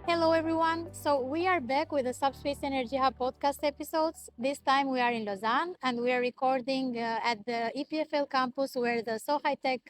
Hello, everyone. So, we are back with the Subspace Energy Hub podcast episodes. This time we are in Lausanne and we are recording at the EPFL campus where the SoHHytec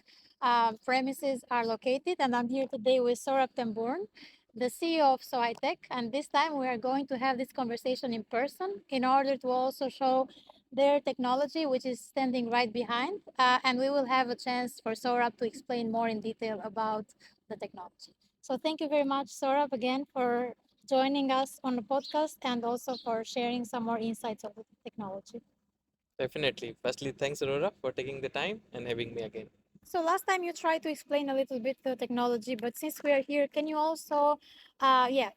premises are located. And I'm here today with Saurabh Tambourne, the CEO of SoHHytec. And this time we are going to have this conversation in person in order to also show their technology, which is standing right behind. And we will have a chance for Saurabh to explain more in detail about the technology. So thank you very much, Saurabh, again for joining us on the podcast and also for sharing some more insights of the technology. Definitely. Firstly, thanks, Aurora, for taking the time and having me again. So last time you tried to explain a little bit the technology, but since we are here, can you also,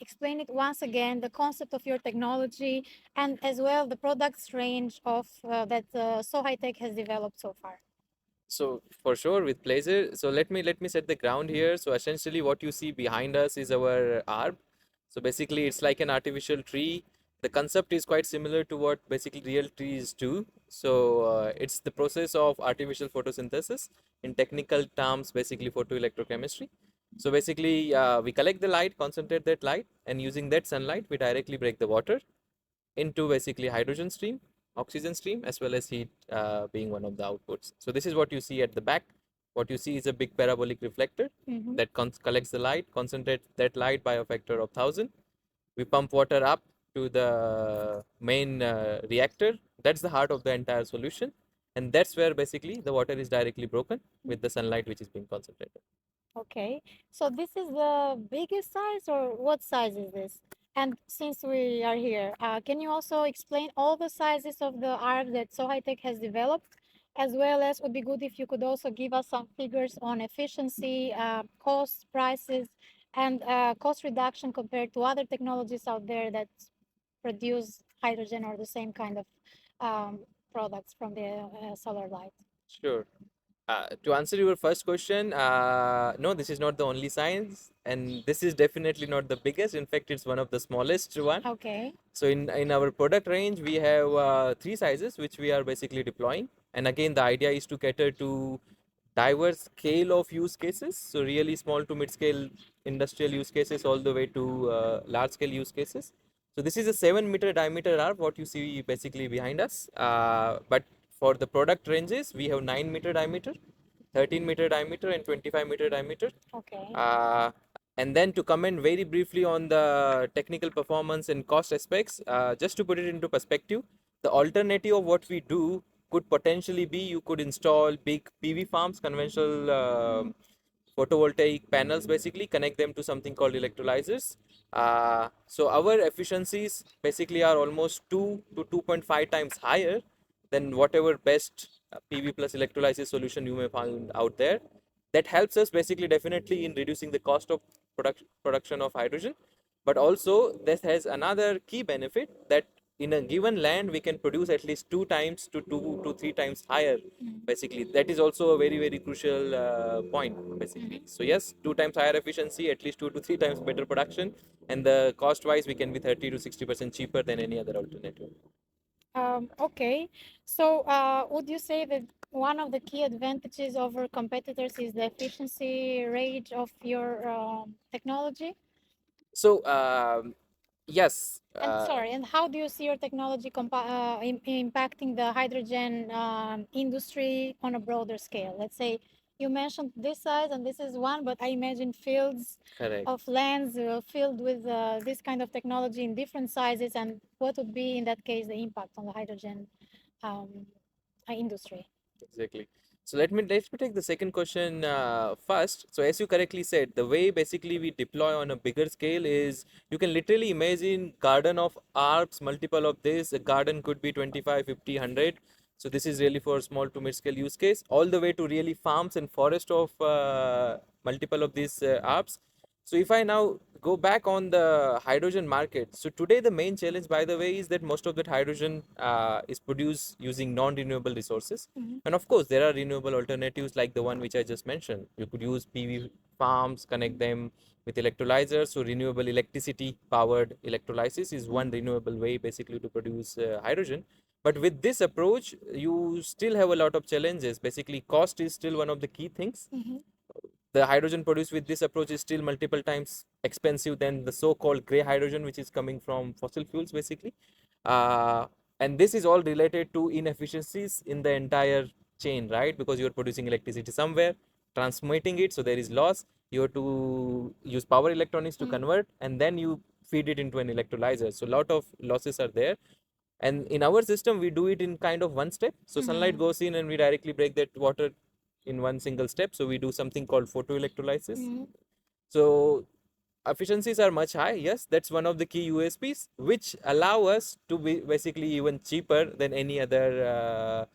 explain it once again, the concept of your technology and as well the products range of that SoHHytec has developed so far? So for sure, with pleasure. So let me set the ground here. So essentially, what you see behind us is our arb. So basically, it's like an artificial tree. The concept is quite similar to what basically real trees do. So it's the process of artificial photosynthesis. In technical terms, basically photoelectrochemistry. So basically, we collect the light, concentrate that light, and using that sunlight, we directly break the water into basically hydrogen stream, oxygen stream, as well as heat being one of the outputs. So this is what you see at the back. What you see is a big parabolic reflector that collects the light, concentrates that light by a factor of 1000. We pump water up to the main reactor. That's the heart of the entire solution. And that's where basically the water is directly broken with the sunlight which is being concentrated. Okay, so this is the biggest size, or what size is this? And since we are here, can you also explain all the sizes of the ARC that SoHHytec has developed, as well as would be good if you could also give us some figures on efficiency, cost, prices, and cost reduction compared to other technologies out there that produce hydrogen or the same kind of um, products from the solar light. Sure. To answer your first question, no, this is not the only science, and this is definitely not the biggest. In fact, it's one of the smallest one. Okay. So in our product range, we have three sizes which we are basically deploying. And again, the idea is to cater to diverse scale of use cases. So really small to mid scale industrial use cases all the way to large scale use cases. So this is a 7-meter diameter arc, what you see basically behind us. But for the product ranges, we have 9-meter diameter, 13-meter diameter, and 25-meter diameter. Okay. And then to comment very briefly on the technical performance and cost aspects, just to put it into perspective, the alternative of what we do could potentially be you could install big PV farms, conventional photovoltaic panels, basically connect them to something called electrolyzers. So our efficiencies basically are almost 2 to 2.5 times higher than whatever best PV plus electrolysis solution you may find out there. That helps us basically definitely in reducing the cost of production of hydrogen, but also this has another key benefit that in a given land we can produce at least 2 times to 2 to 3 times higher. Basically that is also a very crucial point basically. So yes, 2 times higher efficiency, at least 2 to 3 times better production, and the cost wise we can be 30 to 60% cheaper than any other alternative. Okay, so would you say that one of the key advantages over competitors is the efficiency rate of your technology? So yes, And sorry, and how do you see your technology impacting the hydrogen industry on a broader scale? Let's say you mentioned this size and this is one, but I imagine fields correct. of lands filled with this kind of technology in different sizes. And what would be, in that case, the impact on the hydrogen um, industry? Exactly. So let me take the second question first. So as you correctly said, the way basically we deploy on a bigger scale is you can literally imagine garden of arbs, multiple of this. A garden could be 25, 50, 100. So this is really for small to mid scale use case, all the way to really farms and forest of multiple of these arbs. So if I now go back on the hydrogen market, so today the main challenge, by the way, is that most of that hydrogen is produced using non-renewable resources. And of course, there are renewable alternatives like the one which I just mentioned. You could use PV farms, connect them with electrolyzers. So renewable electricity powered electrolysis is one renewable way basically to produce hydrogen. But with this approach, you still have a lot of challenges. Basically, cost is still one of the key things. the hydrogen produced with this approach is still multiple times expensive than the so-called gray hydrogen, which is coming from fossil fuels basically. Uh, and this is all related to inefficiencies in the entire chain, right? Because you're producing electricity somewhere, transmitting it, so there is loss. You have to use power electronics to convert, and then you feed it into an electrolyzer. So a lot of losses are there. And in our system, we do it in kind of one step. So sunlight goes in and we directly break that water in one single step. So we do something called photoelectrolysis. So efficiencies are much high. Yes, that's one of the key USPs, which allow us to be basically even cheaper than any other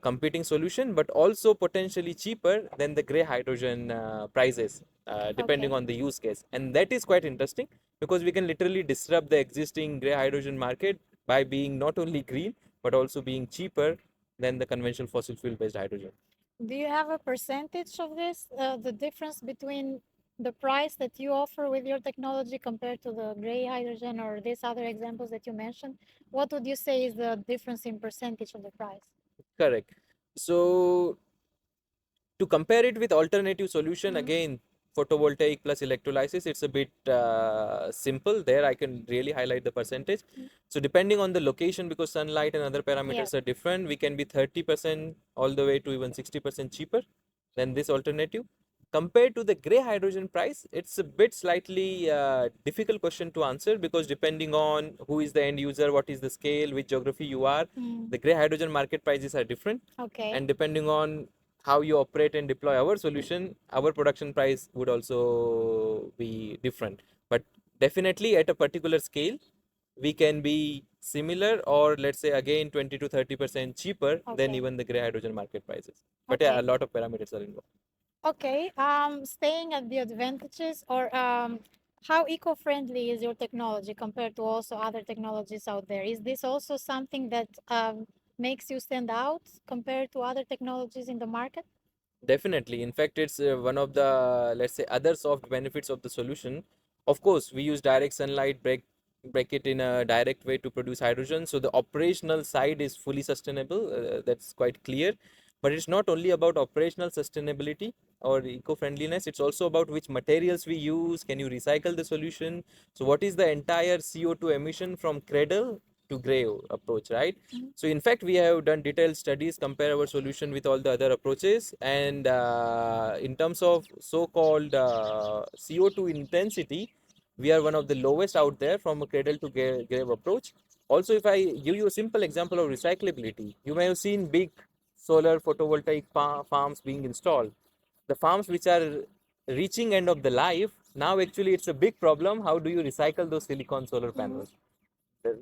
competing solution, but also potentially cheaper than the gray hydrogen prices, depending on the use case. And that is quite interesting because we can literally disrupt the existing gray hydrogen market by being not only green, but also being cheaper than the conventional fossil fuel based hydrogen. Do you have a percentage of this, the difference between the price that you offer with your technology compared to the gray hydrogen or these other examples that you mentioned? What would you say is the difference in percentage of the price? Correct. So to compare it with alternative solution, again, photovoltaic plus electrolysis, it's a bit simple. There I can really highlight the percentage. So depending on the location, because sunlight and other parameters are different, we can be 30% all the way to even 60% cheaper than this alternative. Compared to the gray hydrogen price, it's a bit slightly difficult question to answer, because depending on who is the end user, what is the scale, which geography you are, the gray hydrogen market prices are different. Okay. And depending on how you operate and deploy our solution, our production price would also be different. But definitely at a particular scale, we can be similar, or let's say again 20 to 30% cheaper than even the gray hydrogen market prices. But yeah, a lot of parameters are involved. Okay. Staying at the advantages, or how eco-friendly is your technology compared to also other technologies out there? Is this also something that makes you stand out compared to other technologies in the market? Definitely. In fact, it's one of the, let's say, other soft benefits of the solution. Of course, we use direct sunlight, break it in a direct way to produce hydrogen. So the operational side is fully sustainable. That's quite clear. But it's not only about operational sustainability or eco-friendliness. It's also about which materials we use. Can you recycle the solution? So what is the entire CO2 emission from cradle to gray approach, right? So in fact, we have done detailed studies, compare our solution with all the other approaches, and in terms of so-called CO2 intensity, we are one of the lowest out there from a cradle to grave approach. Also, if I give you a simple example of recyclability, you may have seen big solar photovoltaic farms being installed. The farms which are reaching end of the life, now actually it's a big problem. How do you recycle those silicon solar panels?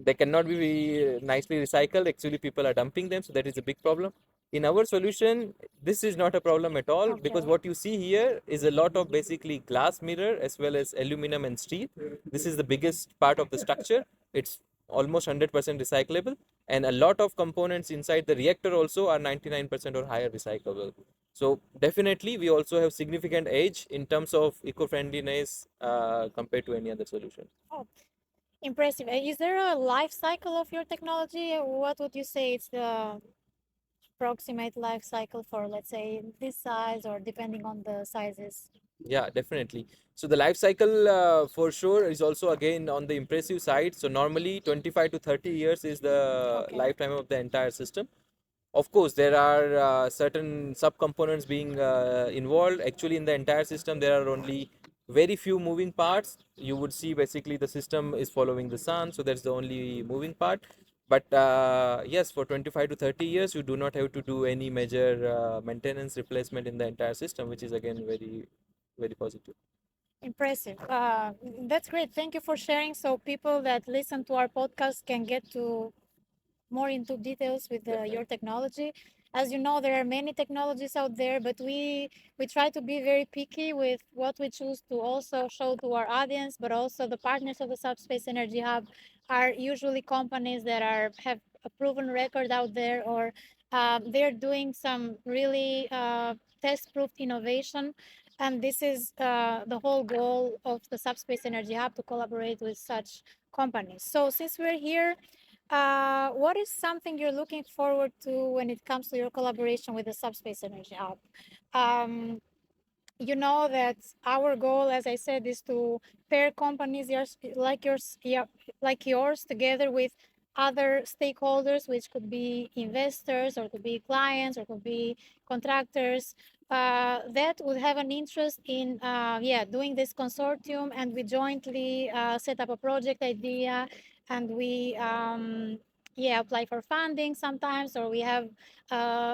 They cannot be nicely recycled. Actually, people are dumping them, so that is a big problem. In our solution, this is not a problem at all, because what you see here is a lot of basically glass mirror as well as aluminum and steel. This is the biggest part of the structure. It's almost 100% recyclable, and a lot of components inside the reactor also are 99% or higher recyclable. So definitely, we also have significant edge in terms of eco-friendliness compared to any other solution. Oh, impressive. Is there a life cycle of your technology? What would you say it's the approximate life cycle for, let's say, this size, or depending on the sizes? Yeah, definitely. So the life cycle for sure is also again on the impressive side. So normally 25 to 30 years is the lifetime of the entire system. Of course, there are certain subcomponents being involved. Actually, in the entire system, there are only very few moving parts. You would see basically the system is following the sun, so that's the only moving part. But yes, for 25 to 30 years, you do not have to do any major maintenance replacement in the entire system, which is again very positive. Impressive. That's great. Thank you for sharing, so people that listen to our podcast can get to more into details with your technology. As you know, there are many technologies out there, but we try to be very picky with what we choose to also show to our audience. But also, the partners of the Subspace Energy Hub are usually companies that have a proven record out there, or they're doing some really test-proof innovation. And this is the whole goal of the Subspace Energy Hub, to collaborate with such companies. So since we're here, what is something you're looking forward to when it comes to your collaboration with the Subspace Energy Hub? Um, you know that our goal, as I said, is to pair companies like yours together with other stakeholders, which could be investors or could be clients or could be contractors, that would have an interest in doing this consortium, and we jointly set up a project idea, and we apply for funding sometimes, or we have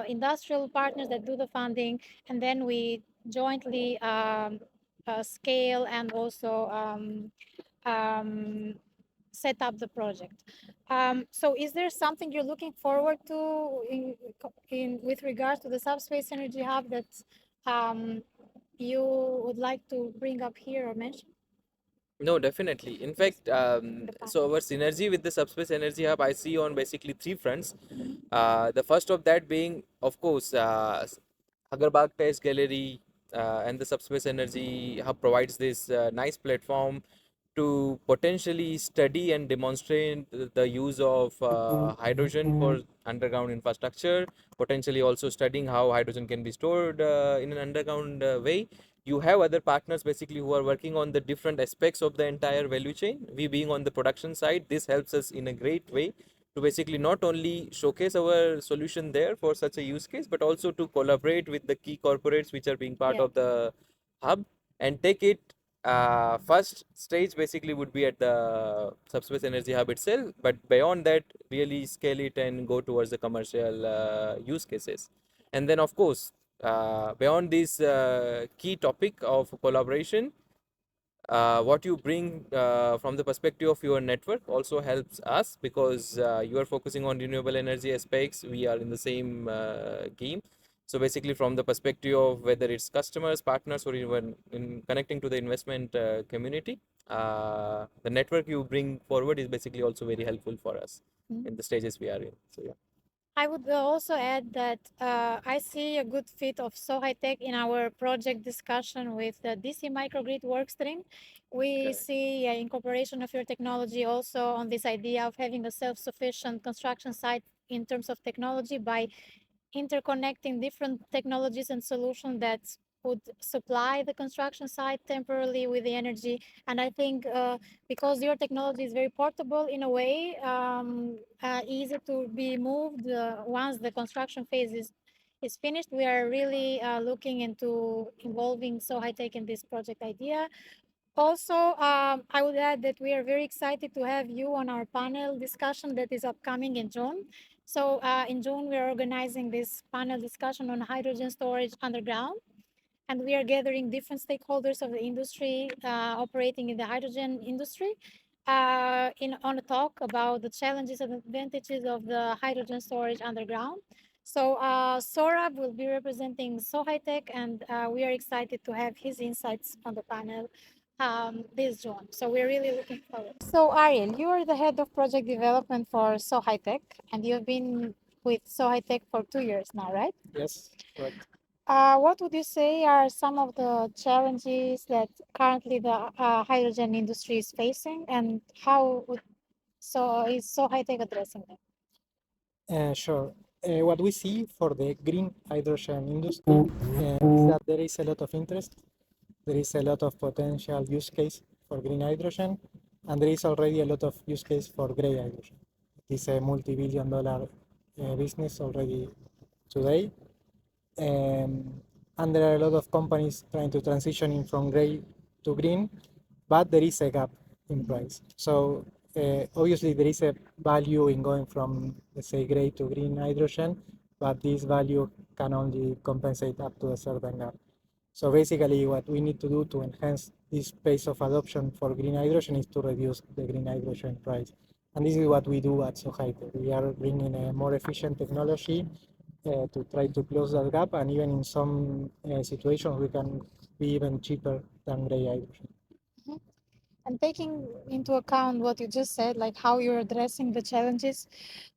industrial partners that do the funding, and then we jointly scale and also um, set up the project. So is there something you're looking forward to in with regards to the Subspace Energy Hub that you would like to bring up here or mention? No, definitely. In Yes, fact, in the past. so our synergy with the Subspace Energy Hub, I see on basically three fronts. The first of that being, of course, Agarbag Test Gallery and the Subspace Energy Hub provides this nice platform to potentially study and demonstrate the use of hydrogen for underground infrastructure, potentially also studying how hydrogen can be stored in an underground way. You have other partners basically who are working on the different aspects of the entire value chain. We being on the production side, this helps us in a great way to basically not only showcase our solution there for such a use case, but also to collaborate with the key corporates which are being part Yeah. of the hub and take it. First stage basically would be at the Subspace Energy Hub itself, but beyond that, really scale it and go towards the commercial use cases. And then, of course, beyond this key topic of collaboration, what you bring from the perspective of your network also helps us because you are focusing on renewable energy aspects. We are in the same game. So basically, from the perspective of whether it's customers, partners, or even in connecting to the investment community, the network you bring forward is basically also very helpful for us in the stages we are in. So yeah. I would also add that I see a good fit of SoHHytec in our project discussion with the DC microgrid workstream. We Okay. see incorporation of your technology also on this idea of having a self-sufficient construction site in terms of technology by interconnecting different technologies and solutions that would supply the construction site temporarily with the energy. And I think because your technology is very portable in a way, easy to be moved once the construction phase is finished, we are really looking into involving SoHHytec in this project idea. Also, I would add that we are very excited to have you on our panel discussion that is upcoming in June. So in June, we are organizing this panel discussion on hydrogen storage underground, and we are gathering different stakeholders of the industry operating in the hydrogen industry on a talk about the challenges and advantages of the hydrogen storage underground. So Sorab will be representing SoHHytec, and we are excited to have his insights on the panel this June. So we're really looking forward. So Ariel, you are the head of project development for SoHHytec, and you've been with SoHHytec for 2 years now, right? Yes, correct. What would you say are some of the challenges that currently the hydrogen industry is facing, and is SoHHytec addressing them? Sure. What we see for the green hydrogen industry is that there is a lot of interest. There is a lot of potential use case for green hydrogen, and there is already a lot of use case for gray hydrogen. It is a multi-billion dollar business already today. And there are a lot of companies trying to transition in from gray to green, but there is a gap in price. So obviously there is a value in going from, let's say, gray to green hydrogen, but this value can only compensate up to a certain gap. So basically what we need to do to enhance this pace of adoption for green hydrogen is to reduce the green hydrogen price. And this is what we do at SoHHytec. We are bringing a more efficient technology to try to close that gap, and even in some situations we can be even cheaper than gray hydrogen. Mhm. And taking into account what you just said, like how you're addressing the challenges,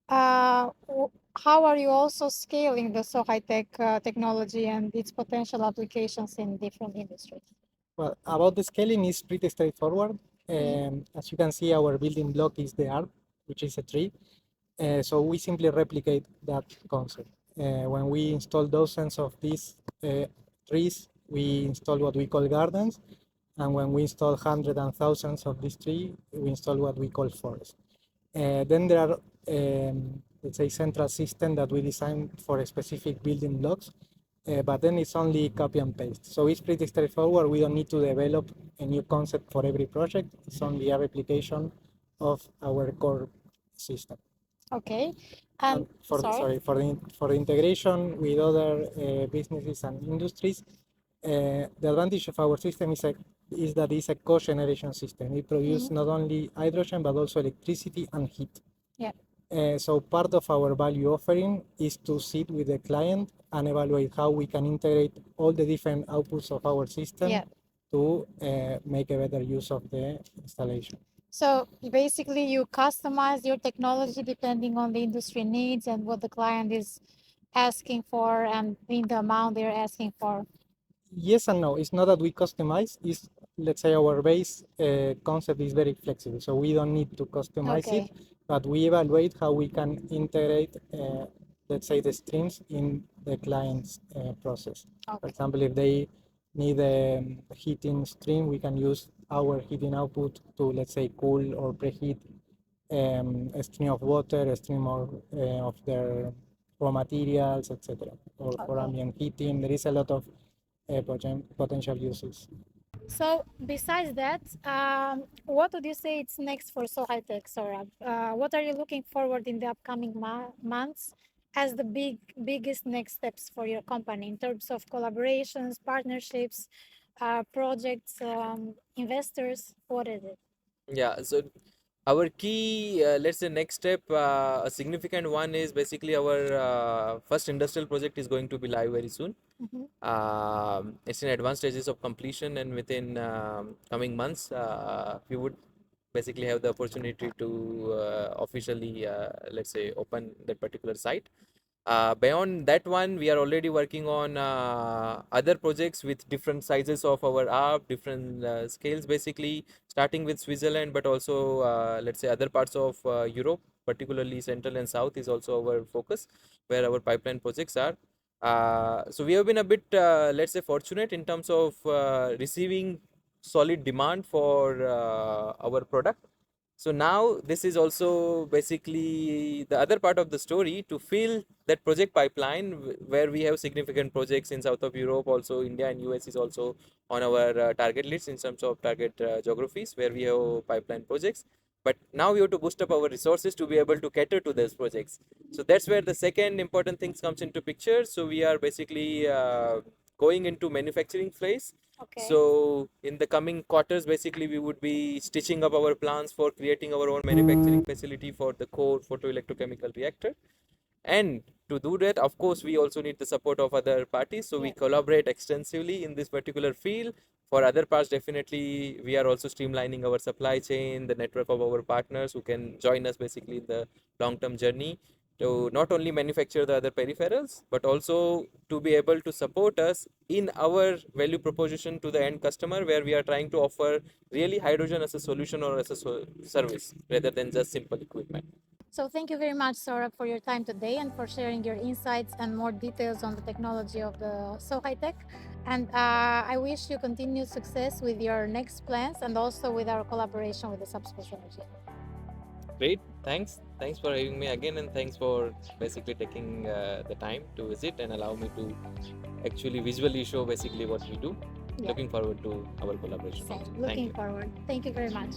how are you also scaling the SoHHytec technology and its potential applications in different industries? Well, about the scaling is pretty straightforward. As you can see, our building block is the arc, which is a tree. So we simply replicate that concept. When we install dozens of these trees we install what we call gardens, and when we install hundreds and thousands of these trees, we install what we call forests. Then there are, let's say, central systems that we design for specific building blocks, but then it's only copy and paste. So it's pretty straightforward. We don't need to develop a new concept for every project. It's only a replication of our core system. Okay. For the integration with other businesses and industries, the advantage of our system is that it's a co-generation system. It produces not only hydrogen but also electricity and heat. Yeah. So part of our value offering is to sit with the client and evaluate how we can integrate all the different outputs of our system to make a better use of the installation. So basically, you customize your technology depending on the industry needs and what the client is asking for and in the amount they're asking for. Yes and no. It's not that we customize. It's, let's say, our base concept is very flexible, so we don't need to customize it, but we evaluate how we can integrate, let's say, the streams in the client's process. For example, if they need a heating stream, we can use our heating output to, let's say, cool or preheat a stream of water, a stream of their raw materials, etc. Or for ambient heating, there is a lot of potential uses. So besides that, what would you say it's next for SoHHytec, Saurabh? What are you looking forward in the upcoming months as the biggest next steps for your company in terms of collaborations, partnerships, projects, investors? What is it? Yeah, so our key, let's say, next step, a significant one is basically our first industrial project is going to be live very soon. It's in advanced stages of completion, and within coming months, we would basically have the opportunity to officially, let's say, open that particular site. Beyond that one, we are already working on other projects with different sizes of our app, different scales, basically starting with Switzerland, but also let's say other parts of Europe, particularly Central and South is also our focus, where our pipeline projects are. So we have been a bit, let's say, fortunate in terms of receiving solid demand for our product. So now this is also basically the other part of the story to fill that project pipeline where we have significant projects in south of Europe, also India and US is also on our target list in terms of target geographies where we have pipeline projects. But now we have to boost up our resources to be able to cater to those projects. So that's where the second important things comes into picture. So we are basically going into manufacturing phase. So in the coming quarters, basically we would be stitching up our plans for creating our own manufacturing facility for the core photoelectrochemical reactor. And to do that, of course, we also need the support of other parties. So we collaborate extensively in this particular field. For other parts, definitely, we are also streamlining our supply chain, the network of our partners who can join us basically in the long-term journey to not only manufacture the other peripherals, but also to be able to support us in our value proposition to the end customer, where we are trying to offer really hydrogen as a solution or as a service rather than just simple equipment. So thank you very much, Saurabh, for your time today and for sharing your insights and more details on the technology of the SoHHytec. And I wish you continued success with your next plans and also with our collaboration with the Subspace Energy. Great, thanks for having me again, and thanks for basically taking the time to visit and allow me to actually visually show basically what we do. Looking forward to our collaboration. Looking forward. Thank you very much.